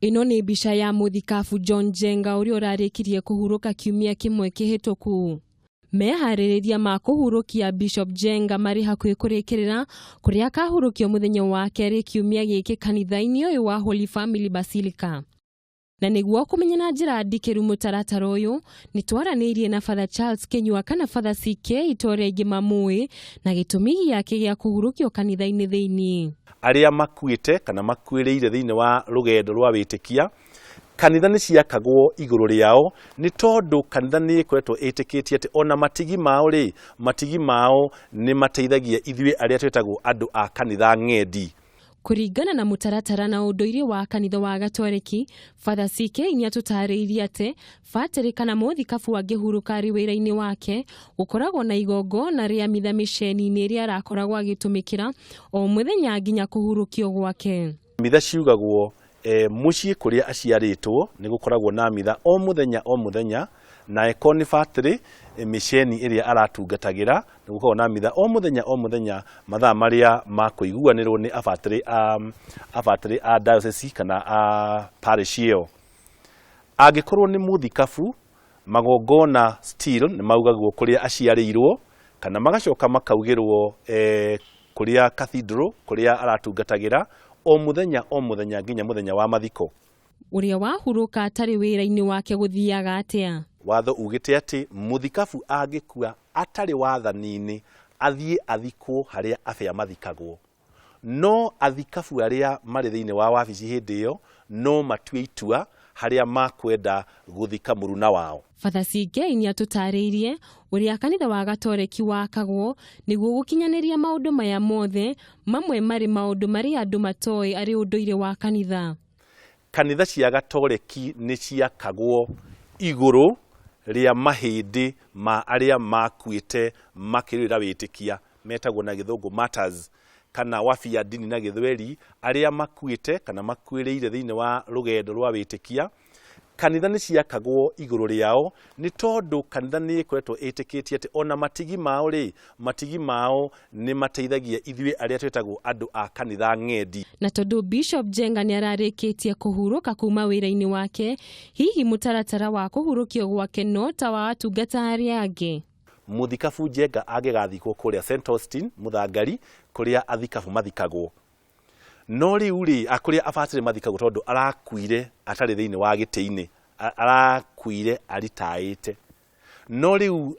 Ino ni mbica ya muthikabu John Njenga uria urarikirie kuhuruka kiumia kimwe kihituku. Meharĩrĩria ma kuhurukia Bishop Njenga mari hakuhĩ kurikirira kuria akahurukio muthenya wa kerĩ kiumia gĩkĩ kanitha-ini uyu wa Holy Family Basilica. Na niguo kumenya na njĩra ndikiru mutaratara uyu ni twaranirie na Father Charles Kenyua kana Father CK itoria ingi mamui na gitumi giake gia kuhurukio kanitha-ini thiini. Aria makuite kana makuireire thiini wa rugendo rwa witikia kanitha ni ciakagwo iguru riao ni tondu kanitha ni ikoretwo itikitie ati ona matigi mao ni mateithagia ithuĩ aria twetagwo andu a kanitha ng'endi. Kuringana na mutaratara na unduire wa kanitha wa Gatoreki, Father CK ni atutariirie ati fatiri kana muthikabu angihuruka ari wira-ini wake gukoragwo na igongona ria mitha miceni-ini iria arakoragwo agitumikira o muthenya nginya kuhurukio gwake. Mitha ciugagwo muciĩ kuria aciaritwo ni gukoragwo na mitha o muthenya na ekoni fatiri miceni iria aratungatagira ni gukoragwo na mitha o muthenya mathaa maria ma kuiguanirwo ni afatiri a diocese kana a parish iyo. Angikorwo ni muthikabu magongona still ni maugagwo kuria aciarirwo kana magacoka makaugirwo kuria cathedral kuria aratungatagira o muthenya nginya muthenya wa mathiko. Uria wahuruka atari wira-ini wake guthiaga atia? Watho ugite ati muthikabu angikua atari wathani-ini athie athikwo haria afya mathikagwo. No athikabu aria mari thiini wa wabici hindi iyo no matue itua haria makwenda guthika muruna wao. Father CK ni atutariirie uria kanitha wa Gatoreki wakagwo niguo gukinyaniria maundu maya mothe mamwe mari maundu mari andu matoi ari unduire wa kanitha. Kanitha cia Gatoreki ni ciakagwo iguru ria mahindi ma aria makuite makirira witikia metagwo na githungu martyrs kana wafia dini na githweri aria makuite kana makuireire thiini wa rugendo rwa witikia. Kanitha ni ciakagwo iguru riao ni tondu kanitha ni ikoretwo itikitie ati ona matigi mao ni mateithagia ithuĩ aria twetagwo andu a kanitha ng'endi. Na tondu Bishop Njenga ni ararikitie kuhuruka kuma wira-ini wake, hihi mutaratara wa kuhurukio gwake no ta wa atungata aria angi? Muthikabu Njenga angigathikwo kuria St Austin Muthangari kuria athikabu mathikagwo. No riu akuria afatire mathikagwo tondu arakuire atari thiini wa giti-ini, arakuire aritaite. No riu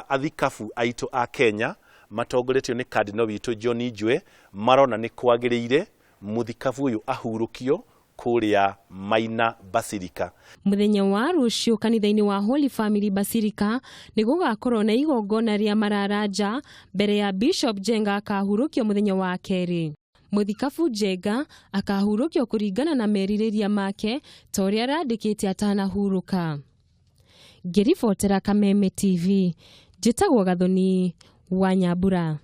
athikabu aitu a Kenya matongoretio ni Cardinal witu John Njenga marona ni kwagiriire muthikabu uyu ahurukio kuria Maina Basilica. Muthenya wa rucio kanitha-ini wa Holy Family Basilica ni gugakorwo na igongona ria mararaja mbere ya Bishop Njenga akahurukio muthenya wa keri. Muthikabu Njenga akahurukio kuringana na meririria make toria arandikite atanahuruka. Ngiribotera Kameme TV, njitagwo Gathoni wa Nyambura.